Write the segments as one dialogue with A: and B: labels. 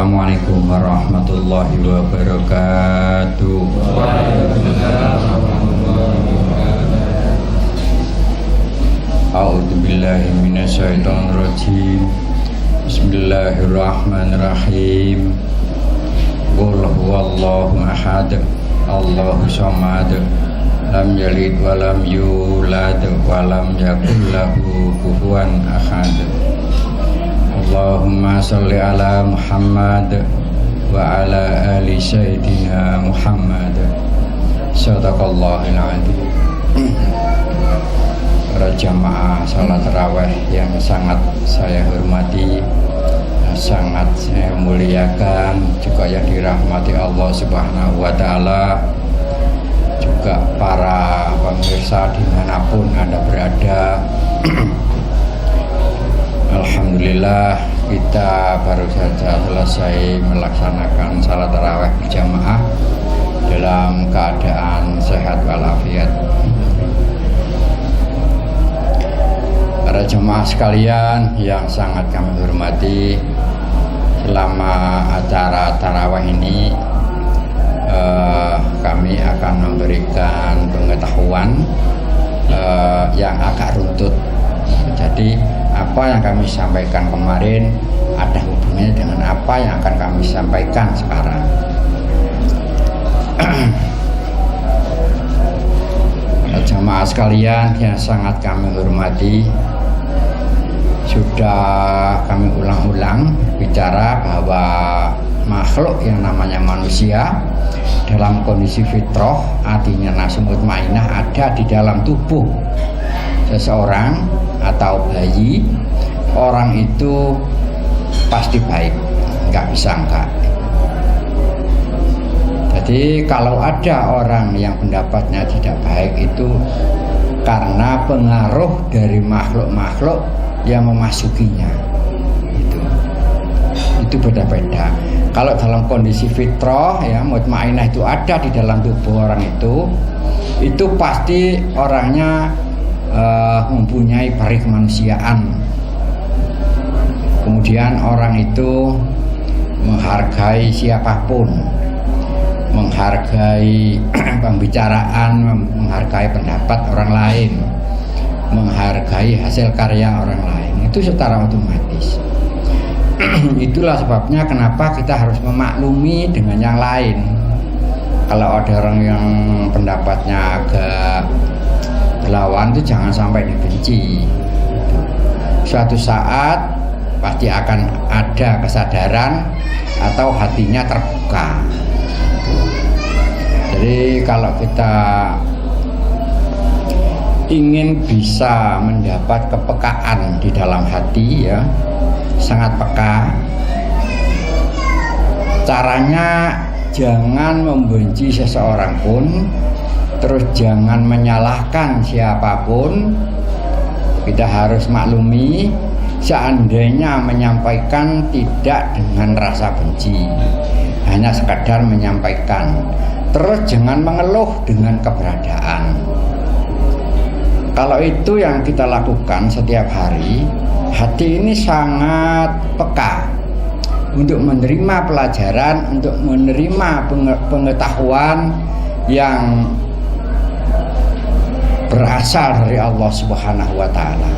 A: Assalamualaikum warahmatullahi wabarakatuh. A'udzu billahi minasyaitonir rajim. Bismillahirrahmanirrahim. Qul huwallahu ahad, Allahu samad, lam yalid wa lam yulad wa lam yakul lahu kufuwan ahad. Allahumma sholli ala Muhammad wa ala ali sayyidina Muhammad. Shadaqallahul adzim. Para jamaah salat tarawih yang sangat saya hormati, sangat saya muliakan, juga yang dirahmati Allah Subhanahu wa taala, juga para pemirsa dimanapun Anda berada. Alhamdulillah, kita baru saja selesai melaksanakan salat tarawih berjamaah dalam keadaan sehat walafiat. Para jemaah sekalian yang sangat kami hormati, selama acara tarawih ini kami akan memberikan pengetahuan yang agak runtut. Jadi apa yang kami sampaikan kemarin ada hubungannya dengan apa yang akan kami sampaikan sekarang. Jemaah sekalian yang sangat kami hormati, sudah kami ulang-ulang bicara bahwa makhluk yang namanya manusia dalam kondisi fitrah, artinya nafsu mutmainah, ada di dalam tubuh seseorang atau bayi. Orang itu pasti baik, nggak bisa enggak. Jadi kalau ada orang yang pendapatnya tidak baik, itu karena pengaruh dari makhluk-makhluk yang memasukinya. Itu beda-beda. Kalau dalam kondisi fitrah ya, mutmainah itu ada di dalam tubuh orang itu pasti orangnya mempunyai peri kemanusiaan. Kemudian orang itu menghargai siapapun, menghargai pembicaraan, menghargai pendapat orang lain, menghargai hasil karya orang lain. Itu secara otomatis. Itulah sebabnya kenapa kita harus memaklumi dengan yang lain. Kalau ada orang yang pendapatnya agak berlawan, itu jangan sampai dibenci. Suatu saat pasti akan ada kesadaran atau hatinya terbuka. Jadi kalau kita ingin bisa mendapat kepekaan di dalam hati ya, sangat peka, caranya jangan membenci seseorang pun, terus jangan menyalahkan siapapun. Kita harus maklumi, seandainya menyampaikan tidak dengan rasa benci, hanya sekadar menyampaikan, terus jangan mengeluh dengan keberadaan. Kalau itu yang kita lakukan setiap hari, hati ini sangat peka untuk menerima pelajaran, untuk menerima pengetahuan yang berasal dari Allah Subhanahu wa taala.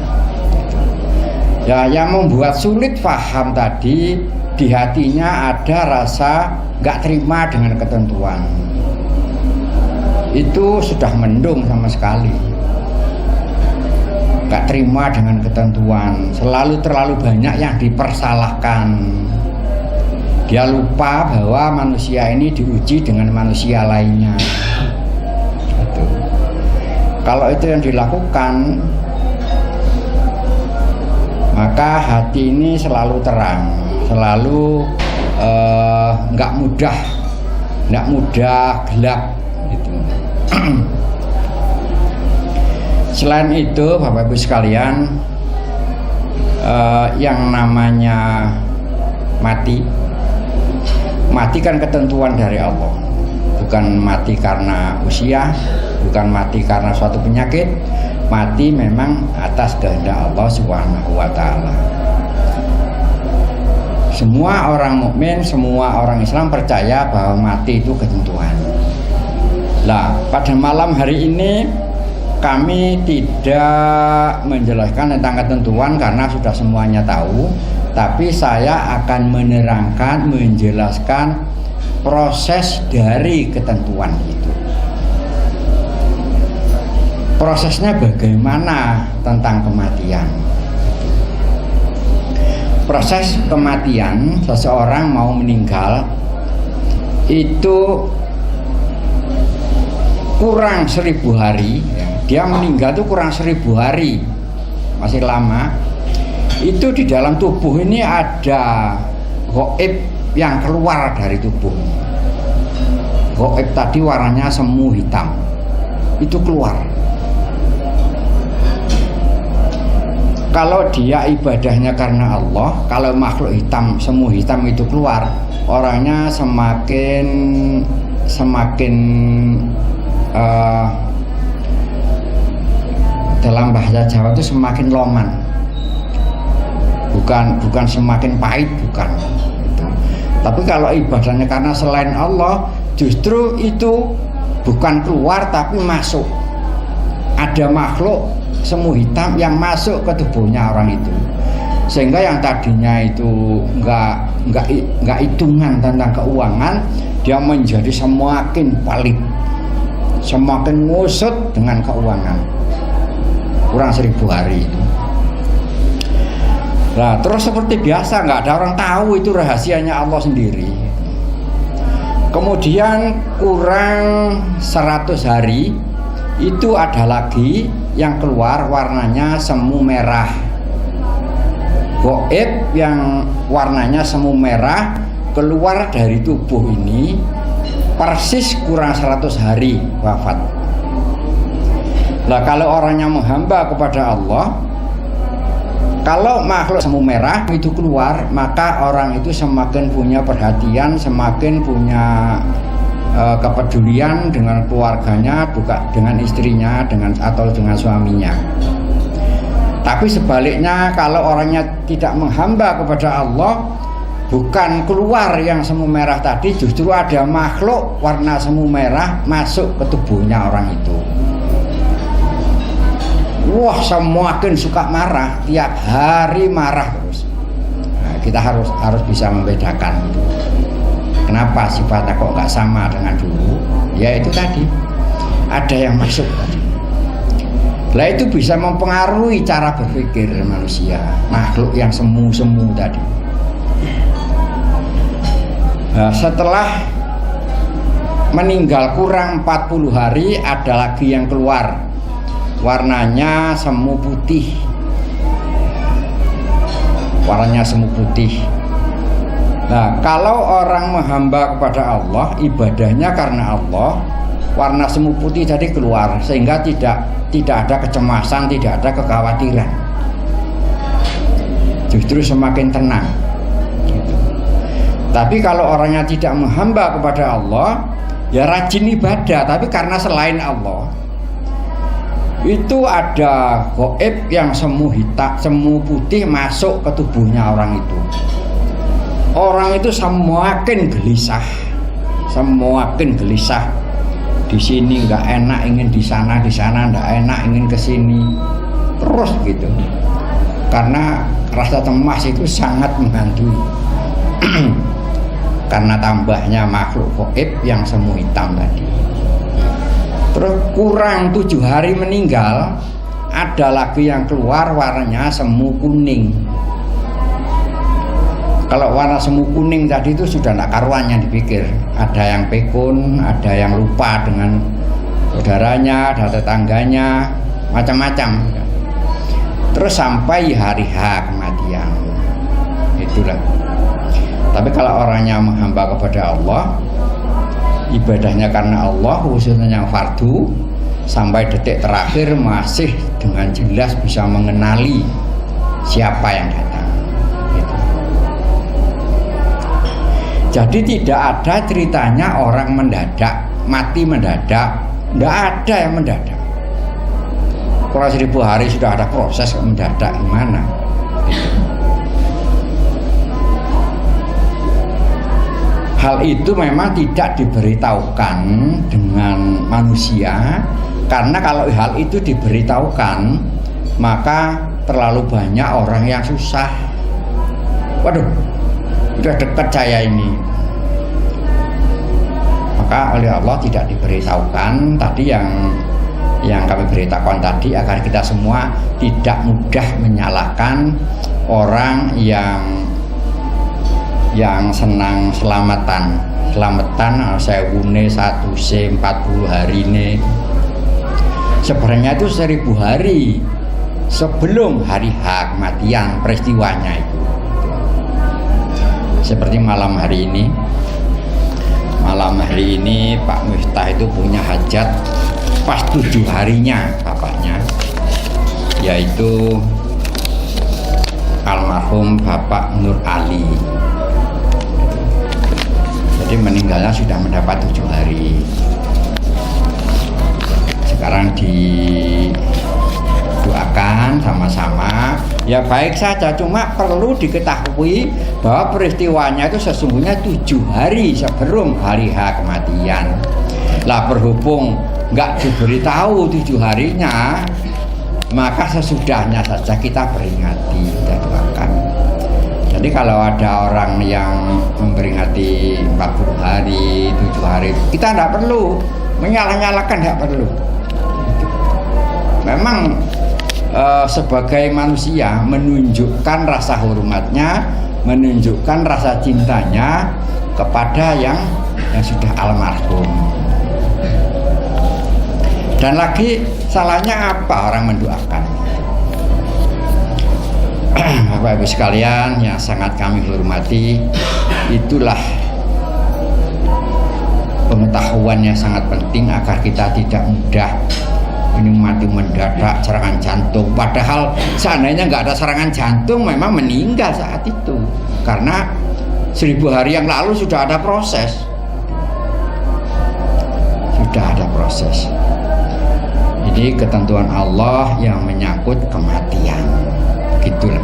A: Ya, yang membuat sulit paham tadi, di hatinya ada rasa nggak terima dengan ketentuan. Itu sudah mendung sama sekali. Nggak terima dengan ketentuan, terlalu banyak yang dipersalahkan. Dia lupa bahwa manusia ini diuji dengan manusia lainnya. Gitu. Kalau itu yang dilakukan, maka hati ini selalu terang, selalu nggak mudah gelap. Gitu. Selain itu, Bapak Ibu sekalian, yang namanya mati kan ketentuan dari Allah, bukan mati karena usia, bukan mati karena suatu penyakit. Mati memang atas kehendak Allah Subhanahu wa taala. Semua orang mukmin, semua orang Islam percaya bahwa mati itu ketentuan. Nah, pada malam hari ini kami tidak menjelaskan tentang ketentuan karena sudah semuanya tahu, tapi saya akan menerangkan, menjelaskan proses dari ketentuan itu. Prosesnya bagaimana tentang kematian. Proses kematian seseorang mau meninggal itu kurang 1000 hari. Dia meninggal itu kurang 1000 hari, masih lama. Itu di dalam tubuh ini ada gaib yang keluar dari tubuh. Gaib tadi warnanya semu hitam, itu keluar. Kalau dia ibadahnya karena Allah, kalau makhluk hitam, semu hitam itu keluar, orangnya semakin dalam bahasa Jawa itu semakin loman, bukan semakin pahit, bukan itu. Tapi kalau ibadahnya karena selain Allah, justru itu bukan keluar tapi masuk. Ada makhluk semu hitam yang masuk ke tubuhnya orang itu, sehingga yang tadinya itu nggak hitungan tentang keuangan, dia menjadi semakin pelit, semakin ngusut dengan keuangan. Kurang 1000 hari itu. Nah, terus seperti biasa nggak ada orang tahu, itu rahasianya Allah sendiri. Kemudian kurang 100 hari itu ada lagi yang keluar warnanya semu merah. Gaib yang warnanya semu merah keluar dari tubuh ini persis kurang 100 hari wafat. Nah, kalau orangnya menghamba kepada Allah, kalau makhluk semu merah itu keluar, maka orang itu semakin punya perhatian, semakin punya kepedulian dengan keluarganya, bukan dengan istrinya, atau dengan suaminya. Tapi sebaliknya, kalau orangnya tidak menghamba kepada Allah, bukan keluar yang semu merah tadi, justru ada makhluk warna semu merah masuk ke tubuhnya orang itu. Wah, semakin suka marah, tiap hari marah terus. Nah, kita harus bisa membedakan. Kenapa sifatnya kok nggak sama dengan dulu? Ya itu tadi, ada yang masuk tadi. Lah itu bisa mempengaruhi cara berpikir manusia, makhluk yang semu-semu tadi. Nah, setelah meninggal kurang 40 hari ada lagi yang keluar, warnanya semu putih. Warnanya semu putih. Nah, kalau orang menghamba kepada Allah, ibadahnya karena Allah, warna semu putih tadi keluar, sehingga tidak ada kecemasan, tidak ada kekhawatiran. Justru semakin tenang. Gitu. Tapi kalau orangnya tidak menghamba kepada Allah, ya rajin ibadah, tapi karena selain Allah, itu ada gaib yang semu hitam, semu putih masuk ke tubuhnya orang itu. Orang itu semakin gelisah, di sini nggak enak, ingin di sana nggak enak, ingin ke sini, terus gitu. Karena rasa cemas itu sangat menghantui. Karena tambahnya makhluk gaib yang semu hitam tadi. Terus kurang 7 hari meninggal, ada lagi yang keluar warnanya semu kuning. Kalau warna semu kuning tadi itu sudah tidak karuannya dipikir. Ada yang pikun, ada yang lupa dengan saudaranya, ada tetangganya, macam-macam. Terus sampai hari H kematian. Itulah. Tapi kalau orangnya menghamba kepada Allah, ibadahnya karena Allah, khususnya yang fardu, sampai detik terakhir masih dengan jelas bisa mengenali siapa yang datang. Jadi tidak ada ceritanya orang mendadak, mati mendadak. Tidak ada yang mendadak. Kurang 1000 hari sudah ada proses mendadak gimana? itu memang tidak diberitahukan dengan manusia, karena kalau hal itu diberitahukan maka terlalu banyak orang yang susah. Waduh, udah dekat saya ini, maka oleh Allah tidak diberitahukan tadi yang kami beritakan tadi, agar kita semua tidak mudah menyalahkan orang yang senang selamatan sewune 1C 40 hari ini. Sebenarnya itu 1000 hari sebelum hari H kematian peristiwanya itu. Seperti malam hari ini Pak Miftah itu punya hajat pas 7 harinya bapaknya, yaitu almarhum Bapak Nur Ali. Jadi meninggalnya sudah mendapat 7 hari. Sekarang didoakan sama-sama. Ya baik saja, cuma perlu diketahui bahwa peristiwanya itu sesungguhnya 7 hari sebelum hari H kematian. Lah berhubung nggak diberitahu 7 harinya, maka sesudahnya saja kita peringati dan doakan. Jadi kalau ada orang yang memperingati 40 hari, 7 hari, kita tidak perlu menyalah-nyalahkan, tidak perlu. Memang sebagai manusia menunjukkan rasa hormatnya, menunjukkan rasa cintanya kepada yang sudah almarhum. Dan lagi salahnya apa orang mendoakan? Bapak Ibu sekalian yang sangat kami hormati, itulah pengetahuan yang sangat penting agar kita tidak mudah ini mati mendadak serangan jantung. Padahal seandainya nggak ada serangan jantung memang meninggal saat itu, karena 1000 hari yang lalu sudah ada proses. Ini ketentuan Allah yang menyangkut kematian, gitulah.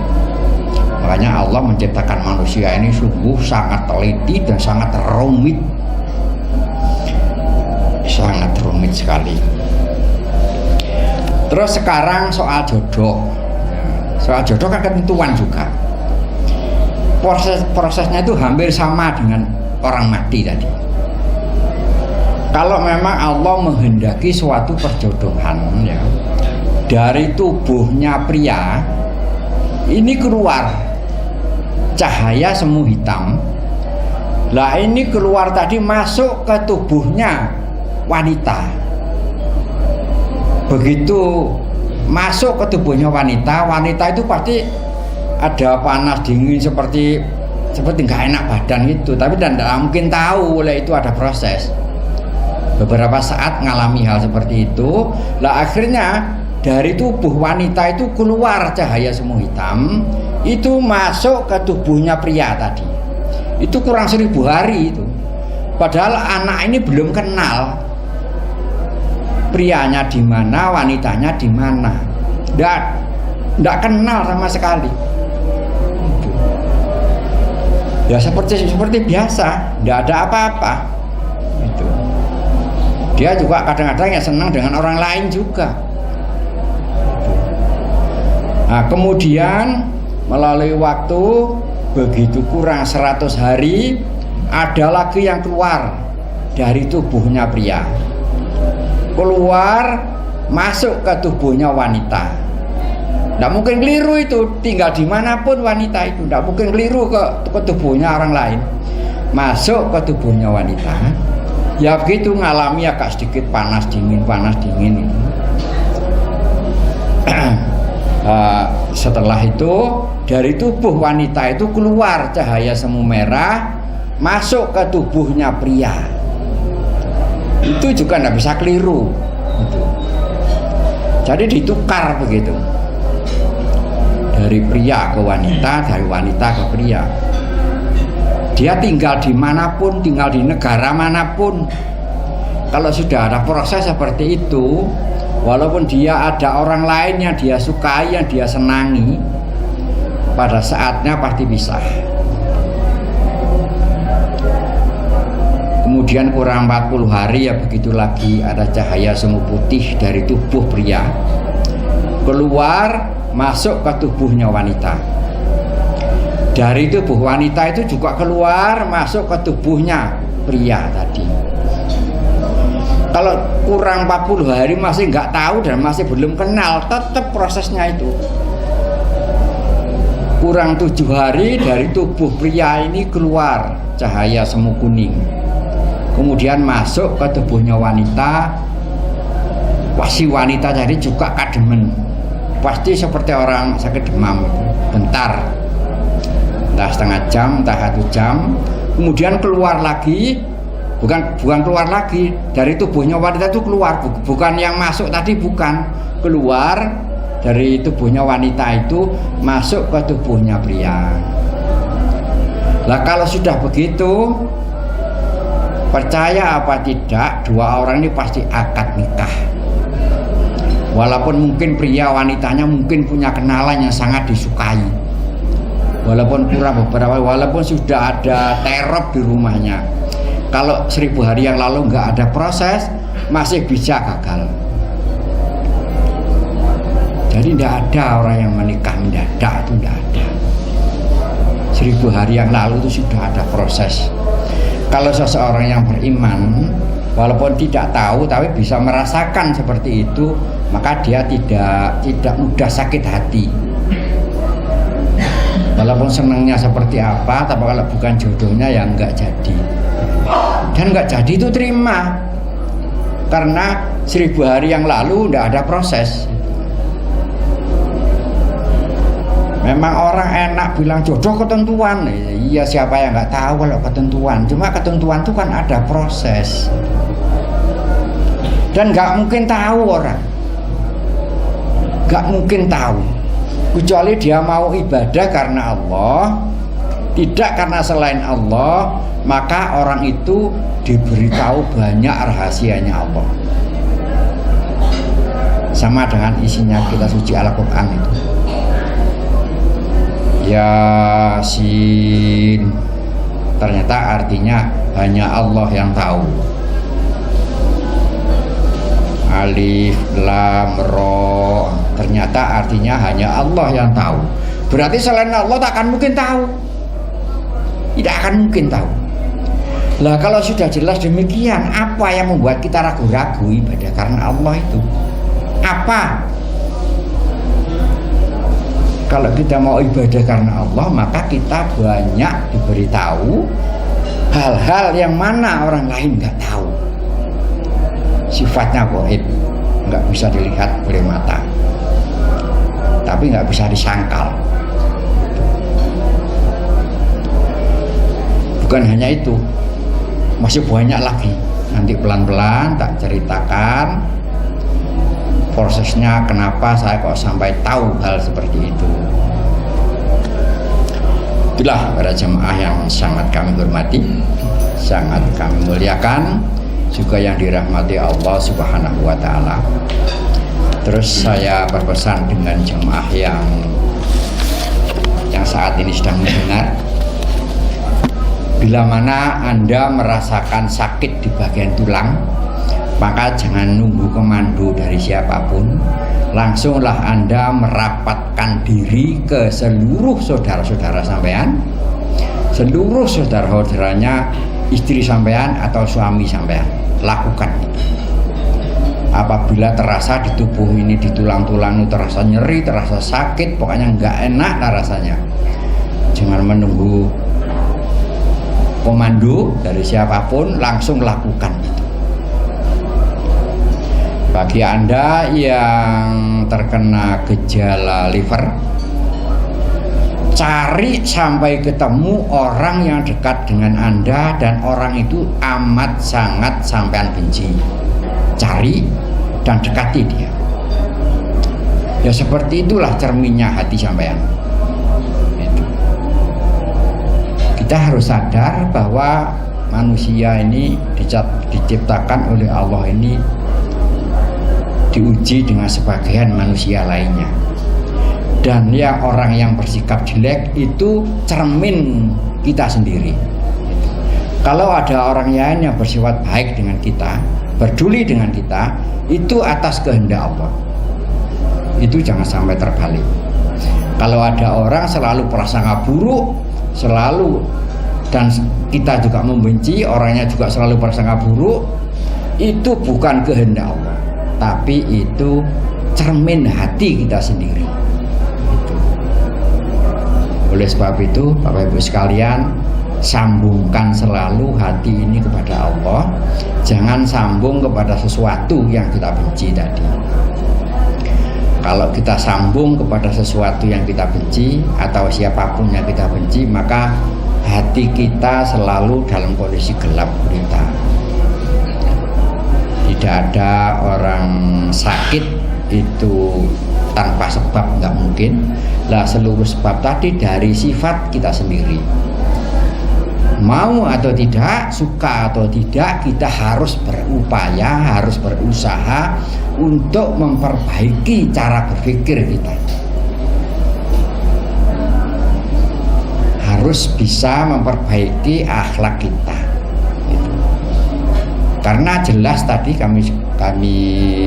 A: Makanya Allah menciptakan manusia ini sungguh sangat teliti dan sangat rumit sekali. Terus sekarang soal jodoh. Soal jodoh kan ketentuan juga. Prosesnya itu hampir sama dengan orang mati tadi. Kalau memang Allah menghendaki suatu perjodohan, ya, dari tubuhnya pria ini keluar cahaya semu hitam. Lah ini keluar tadi masuk ke tubuhnya wanita. Begitu masuk ke tubuhnya wanita itu pasti ada panas dingin seperti nggak enak badan gitu, tapi tidak mungkin tahu, oleh itu ada proses. Beberapa saat ngalami hal seperti itu, lah akhirnya dari tubuh wanita itu keluar cahaya semu hitam, itu masuk ke tubuhnya pria tadi. Itu kurang 1000 hari itu. Padahal anak ini belum kenal prianya di mana, wanitanya di mana, tidak kenal sama sekali. Ya seperti biasa, tidak ada apa-apa. Itu. Dia juga kadang-kadang ya senang dengan orang lain juga. Nah, kemudian melalui waktu begitu kurang 100 hari, ada lagi yang keluar dari tubuhnya pria. Keluar masuk ke tubuhnya wanita. Tidak mungkin keliru itu, tinggal dimanapun wanita itu, tidak mungkin keliru ke tubuhnya orang lain. Masuk ke tubuhnya wanita, ya begitu ngalami agak sedikit panas dingin itu. Setelah itu dari tubuh wanita itu keluar cahaya semu merah masuk ke tubuhnya pria. Itu juga tidak bisa keliru gitu. Jadi ditukar begitu, dari pria ke wanita, dari wanita ke pria. Dia tinggal dimanapun, tinggal di negara manapun, kalau sudah ada proses seperti itu, walaupun dia ada orang lain yang dia sukai, yang dia senangi, pada saatnya pasti pisah. Kemudian kurang 40 hari ya begitu lagi, ada cahaya semu putih dari tubuh pria keluar masuk ke tubuhnya wanita. Dari tubuh wanita itu juga keluar masuk ke tubuhnya pria tadi. Kalau kurang 40 hari masih nggak tahu dan masih belum kenal, tetap prosesnya itu. Kurang 7 hari dari tubuh pria ini keluar cahaya semu kuning, kemudian masuk ke tubuhnya wanita. Si wanita tadi juga kademen, pasti seperti orang sakit demam, bentar, entah setengah jam, entah 1 jam, kemudian keluar lagi, bukan keluar lagi dari tubuhnya wanita itu keluar, bukan yang masuk tadi, bukan, keluar dari tubuhnya wanita itu masuk ke tubuhnya pria. Lah kalau sudah begitu, percaya apa tidak, dua orang ini pasti akad nikah. Walaupun mungkin pria wanitanya mungkin punya kenalan yang sangat disukai, walaupun kurang beberapa, walaupun sudah ada terop di rumahnya, kalau 1000 hari yang lalu nggak ada proses, masih bisa gagal. Jadi tidak ada orang yang menikah mendadak, itu tidak ada. 1000 hari yang lalu itu sudah ada proses. Kalau seseorang yang beriman, walaupun tidak tahu tapi bisa merasakan seperti itu, maka dia tidak mudah sakit hati. Walaupun senangnya seperti apa, tapi kalau bukan jodohnya ya enggak jadi. Dan enggak jadi itu terima, karena 1000 hari yang lalu enggak ada proses. Memang orang enak bilang jodoh ketentuan. Iya, siapa yang nggak tahu kalau ketentuan. Cuma ketentuan itu kan ada proses, dan nggak mungkin tahu orang, nggak mungkin tahu, kecuali dia mau ibadah karena Allah, tidak karena selain Allah, maka orang itu diberitahu banyak rahasianya Allah. Sama dengan isinya kitab suci Al-Quran itu. Yasin, ternyata artinya hanya Allah yang tahu. Alif Lam Ra, ternyata artinya hanya Allah yang tahu. Berarti selain Allah tak akan mungkin tahu, tidak akan mungkin tahu. Lah kalau sudah jelas demikian, apa yang membuat kita ragu-ragu ibadah karena Allah itu? Apa? Kalau kita mau ibadah karena Allah, maka kita banyak diberitahu hal-hal yang mana orang lain nggak tahu. Sifatnya gaib, nggak bisa dilihat oleh mata, tapi nggak bisa disangkal. Bukan hanya itu, masih banyak lagi. Nanti pelan-pelan tak ceritakan prosesnya, kenapa saya kok sampai tahu hal seperti itu. Itulah para jemaah yang sangat kami hormati, sangat kami muliakan, juga yang dirahmati Allah Subhanahu wa Ta'ala. Terus saya berpesan dengan jemaah yang saat ini sedang mendengar, bila mana Anda merasakan sakit di bagian tulang, maka jangan nunggu komando dari siapapun, langsunglah Anda merapatkan diri ke seluruh saudara-saudara sampean, seluruh saudara-saudaranya, istri sampean atau suami sampean. Lakukan itu. Apabila terasa di tubuh ini, di tulang-tulang itu terasa nyeri, terasa sakit, pokoknya nggak enak lah rasanya, jangan menunggu komando dari siapapun, langsung lakukan itu. Bagi Anda yang terkena gejala liver, cari sampai ketemu orang yang dekat dengan Anda dan orang itu amat sangat sampean benci. Cari dan dekati dia. Ya seperti itulah cerminnya hati sampean. Kita harus sadar bahwa manusia ini diciptakan oleh Allah ini diuji dengan sebagian manusia lainnya, dan yang orang yang bersikap jelek itu cermin kita sendiri. Kalau ada orang lain yang bersifat baik dengan kita, peduli dengan kita, itu atas kehendak Allah. Itu jangan sampai terbalik. Kalau ada orang selalu prasangka buruk, selalu, dan kita juga membenci, orangnya juga selalu prasangka buruk, itu bukan kehendak Allah, tapi itu cermin hati kita sendiri. Itu. Oleh sebab itu, Bapak Ibu sekalian, sambungkan selalu hati ini kepada Allah, jangan sambung kepada sesuatu yang kita benci tadi. Kalau kita sambung kepada sesuatu yang kita benci atau siapapun yang kita benci, maka hati kita selalu dalam kondisi gelap gulita. Tidak ada orang sakit itu tanpa sebab, nggak mungkin. Lah seluruh sebab tadi dari sifat kita sendiri. Mau atau tidak, suka atau tidak, kita harus berupaya, harus berusaha untuk memperbaiki cara berpikir kita. Harus bisa memperbaiki akhlak kita. Gitu. Karena jelas tadi kami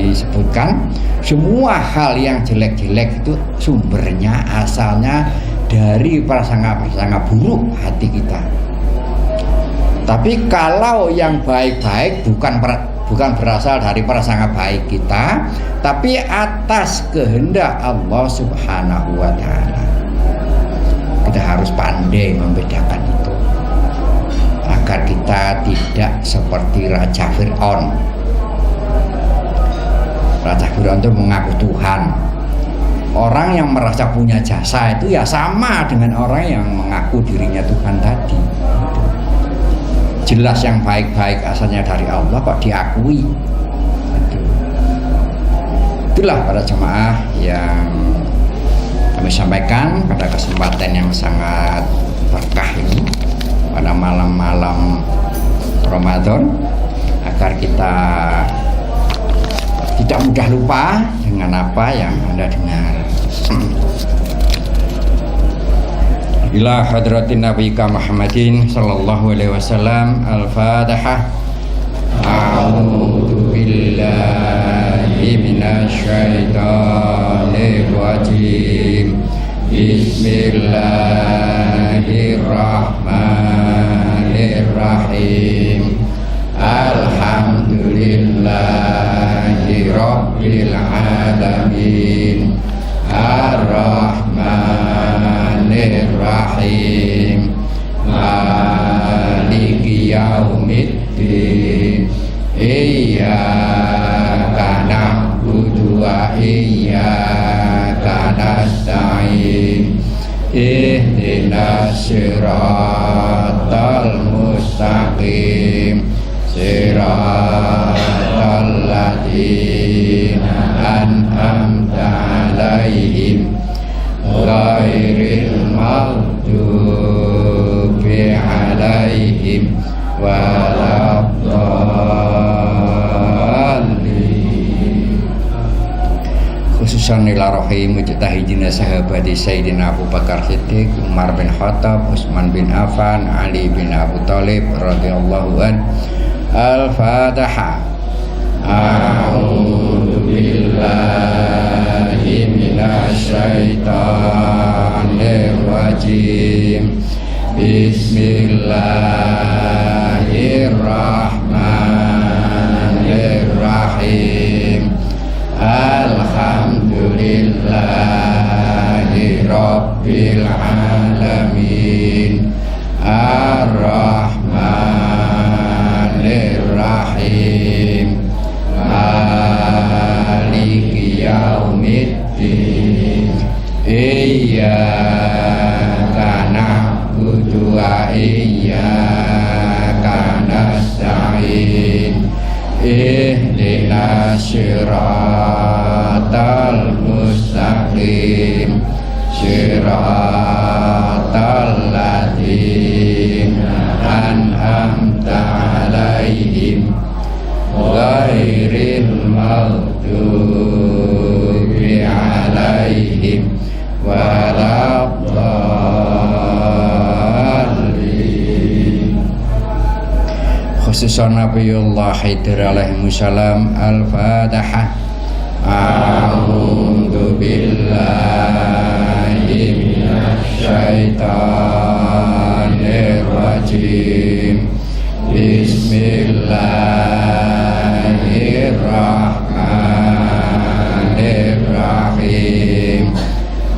A: sebutkan, semua hal yang jelek-jelek itu sumbernya, asalnya dari prasangka-prasangka buruk hati kita. Tapi kalau yang baik-baik bukan berasal dari prasangka baik kita, tapi atas kehendak Allah Subhanahu wa Ta'ala. Kita harus pandai membedakan itu, agar kita tidak seperti Raja Fir'aun. Raja Fir'aun itu mengaku Tuhan. Orang yang merasa punya jasa itu ya sama dengan orang yang mengaku dirinya Tuhan tadi. Jelas yang baik-baik asalnya dari Allah kok diakui. Itulah para jemaah yang kami sampaikan pada kesempatan yang sangat berkah ini, pada malam-malam Ramadan, agar kita tidak mudah lupa dengan apa yang Anda dengar. Ila hadratin Nabi Muhammadin sallallahu alaihi wasallam. Al-Fatihah. A'udzu billahi minasy syaithanir rajim. Bismillahirrahmanirrahim. Alhamdulillahi rabbil alamin. Ar-Rahmanir-Rahim. Maliki yaumiddin. Iyyaka na'budu wa iyyaka nasta'in. Ihdinas siratal mustaqim. Siratal ladzina an'amta 'alaihim ghairil maghdubi 'alaihim waladdallin. Khususan ila rahim mujtahidina sahabati Sayyidina Abu Bakar Siddiq, Umar bin Khattab, Utsman bin Affan, Ali bin Abu Thalib radhiyallahu an. Al-Fatihah. A'udzu billahi minasy syaithanir rajim. Bismillahirrahmanirrahim. Alhamdulillahi rabbil alamin. Ar-Rahmanir-Rahim. Maliki yaumiddin. Iyyaka na'budu wa iyyaka nasta'in. Ihdinas siratal mustaqim. Siratal ladzina an'amta 'alaihim ghairil maghdubi 'alaihim waladdallin. khususan Nabiullah Khidir alaihi salam. Al-Fatihah. A'udzu billahi minasy syaithanir rajim. Bismillahirrahmanirrahim.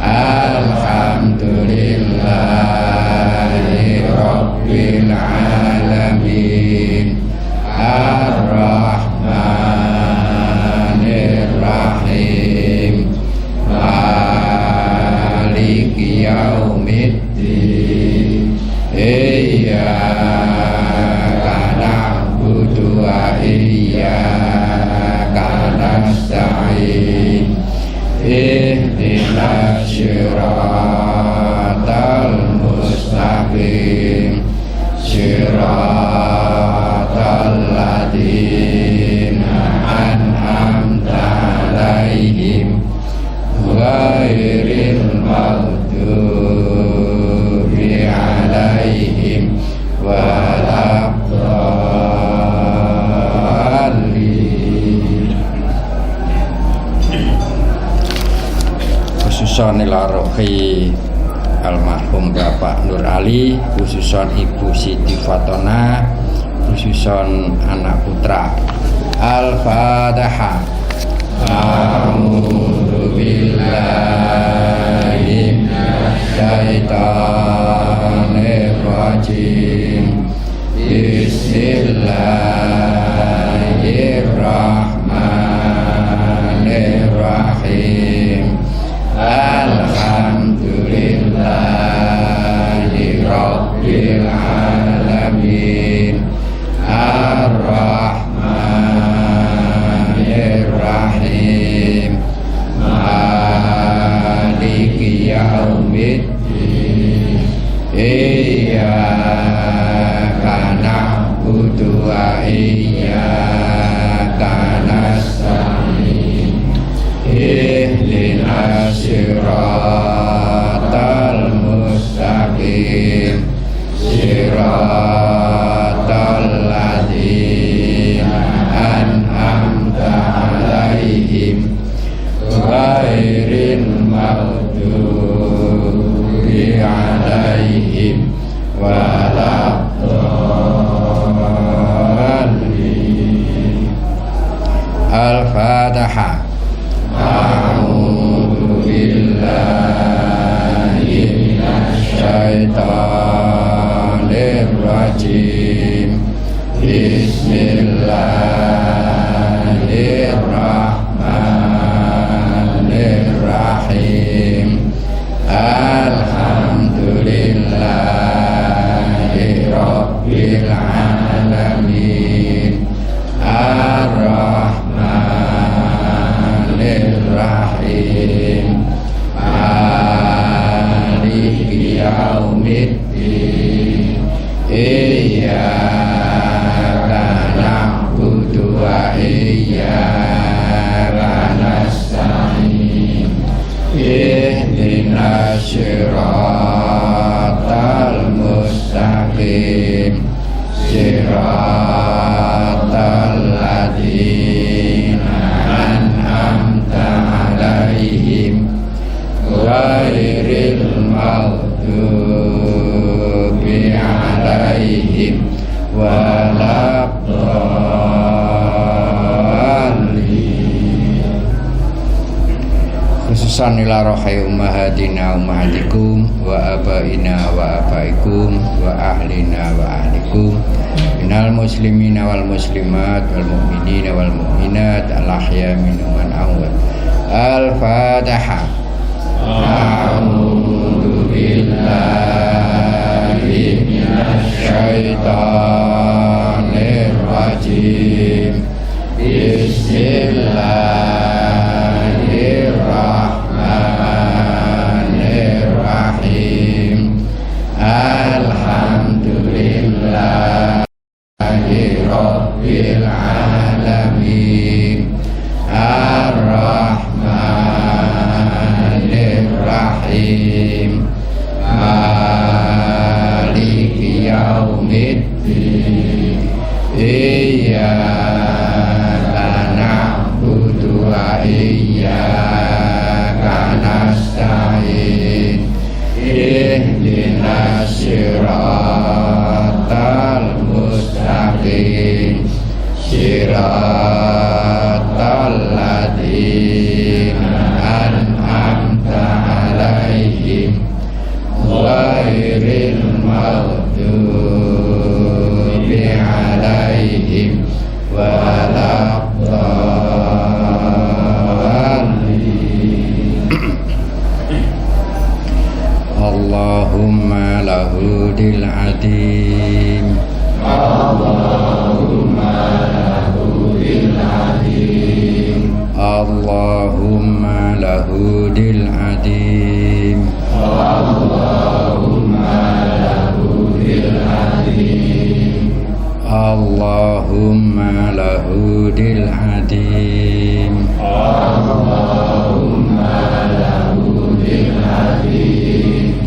A: Alhamdulillahi rabbil alamin. Ar-Rahmanir Rahim. Maliki yaumiddin. Iyyaka na'budu wa iyyaka nasta'in. Ihdinas siratal mustaqim. Siratal ladzina an'amta 'alaihim ghairil maghdubi 'alaihim waladdallin. Khususan ila rohi almarhum Bapak Nur Ali, khususan Ibu Siti Fatona, khususan anak putra. Al-Fatihah. A'udzu billahi minasy syaithanir rajim. Bismillahirrahmanirrahim. Alhamdulillahi rabbil alamin. Ar-Rahmanir Rahim. Maliki yaumiddin. Iyyaka na'budu wa iyyaka nasta'in. Ihdinas siratal mustaqim. Siratal ladzina an'amta 'alaihim ghairil maghdubi 'alaihim waladdallin. Al-Fatihah. A'udzu billahi minasy syaithanir rajim. Bismillahirrahmanirrahim. Alhamdulillahi rabbil alamin. Ar-Rahmanir Rahim. Maliki yaumiddin. Iyyaka na'budu wa iyyaka nasta'in. Ihdinas siratal mustaqim. Siratal ladzina an'amta 'alaihim ghairil maghdubi 'alaihim waladdallin. Khususan ila rohai ummahatina ummahatikum wa abaina wa abaikum wa ahlina wa ahlikum minal muslimina wal muslimat wal mu'minina wal mu'minat al ahya minhum man amwat. Al-Fatihah. A'udzu billahi minasy syaithanir rajim. Bismillahirrahmanirrahim. Alhamdulillahi rabbil alamin. Ar-Rahmanir Rahim. Maliki yaumiddin. Iyyaka na'budu wa iyyaka nasta'in. Ihdinas siratal mustaqim. Siratal ladzina an'amta 'alaihim ghairil maghdubi 'alaihim waladdallin. Allahumma lahudil adim. Allahumma lahudil adim. Allahumma lahudil adim. Allahumma lahudil adim. Allahumma lahudil adim. Allahumma lahudil adim.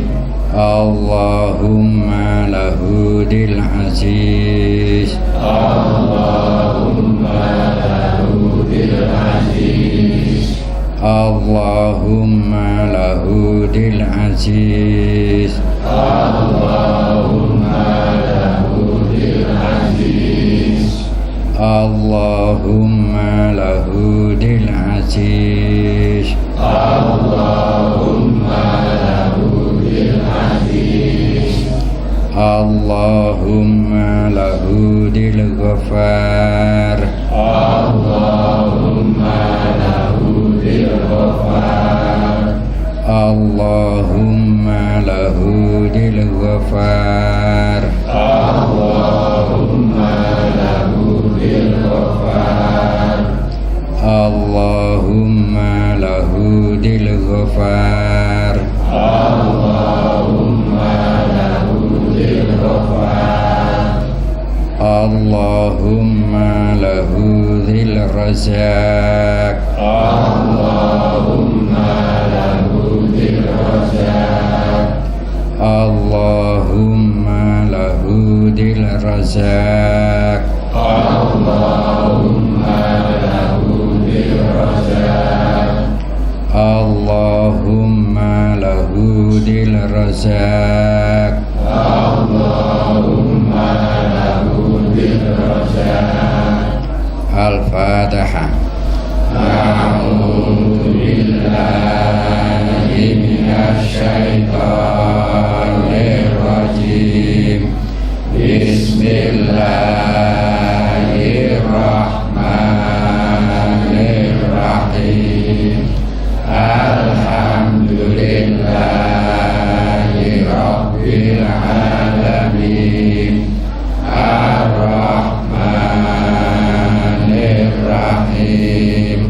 A: Allahumma lahudil aziz. Allahumma lahudil aziz. Allahumma lahudil aziz. Allahumma lahudil aziz. Allahumma lahudil aziz. Allahumma lahudil aziz. Allahumma lahudil ghafar. Allahumma lahudil ghafar. Allahumma lahudil ghafar. Allahumma lahudil ghafar. Allahumma lahudil ghafar. Allahumma lahudil ghafar. Allahumma lahudil razak. Allahumma lahudil razak. Allahumma lahudil razak. Allahumma lahudil razak. Allahumma lahudil razak. Allahumma lahudil razak. Al-Fatihah. A'udzu billahi minasy syaithanir rajim. Bismillahirrahmanirrahim. Alhamdulillahi rabbil alamin. Ar-Rahmanir Rahim.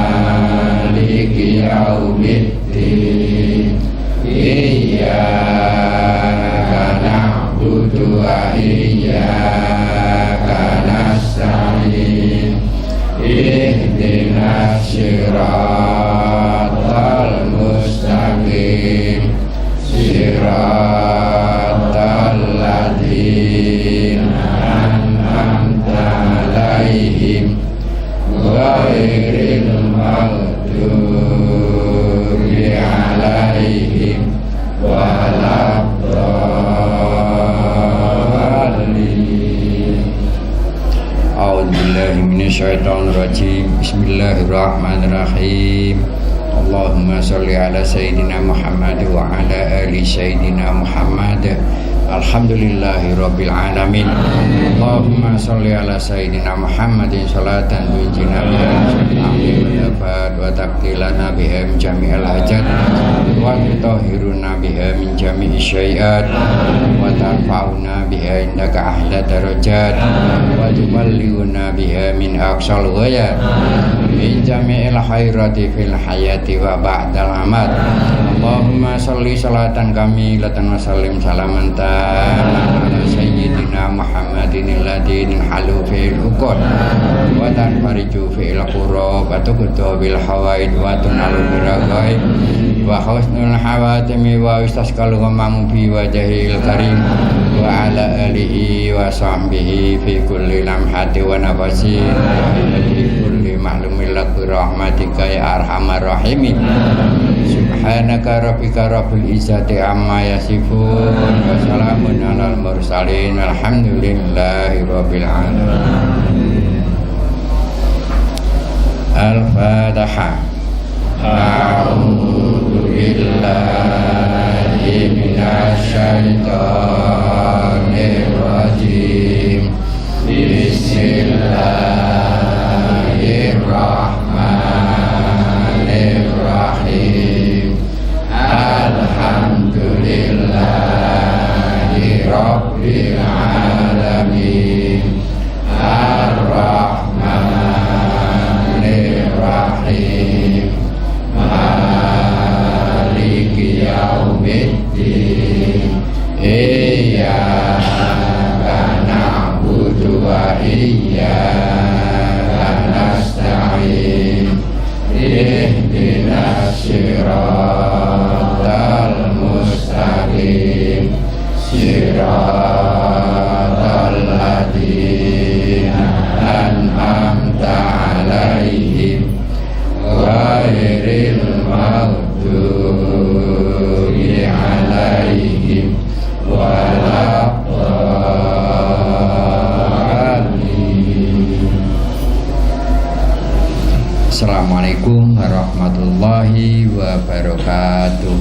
A: Maliki yaumiddin. Iyyaka na'budu wa iyyaka nasta'in. Ihdinas siratal mustaqim. Siratal ladzina an'amta 'alaihim ghairil maghdubi 'alaihim waladdallin. A'udzubillahi minasyaitonir rajim. Bismillahirrahmanirrahim. Allahumma sholli ala sayyidina Muhammad wa ala ali sayyidina Muhammad. Alhamdulillahi rabbil alamin. Allahumma sholli ala sayyidina Muhammadin salatan tunjina biha min wa taqtilana biha min jami'il hajat wa tutahhiruna biha min jami'i syai'at wa tarfa'una biha indaka ahla darajat wa tuballighuna biha min aqsal ghayat min jami'il khairati fil hayati wa ba'dal amat. Allahumma sholli salatan kamilatan wa sallim salaman ala sayyidina Muhammadin alladzi halu fil uqud wa tanfariju fil qurab wa tuqdu bil hawaid wa tunalu bil ghaib wa husnul hawatimi wa istasqal ghamamu bi wajhil karim wa ala alihi wa sahbihi fi kulli lamhati wa nafasin fi kulli ma'lumin lak rahmatika ya arhamar rahimin. Subhanaka rabbika rabbil izzati amma yasifun wa salamun alal mursalin alhamdulillahi rabbil alamin. Al-Fatihah. A'udzu billahi minasy syaithanir rajim. Bismillahirrahmanirrahim. Alhamdulillahi rabbil alamin. Ar-Rahmanir-Rahim. Maliki yaumiddin. Iyyaka na'budu wa iyyaka nasta'in. Ihdinas siratal mustaqim. Siratal ladzina an'amta 'alaihim ghairil maghdubi 'alaihim waladdallin. Assalamualaikum warahmatullahi wabarakatuh.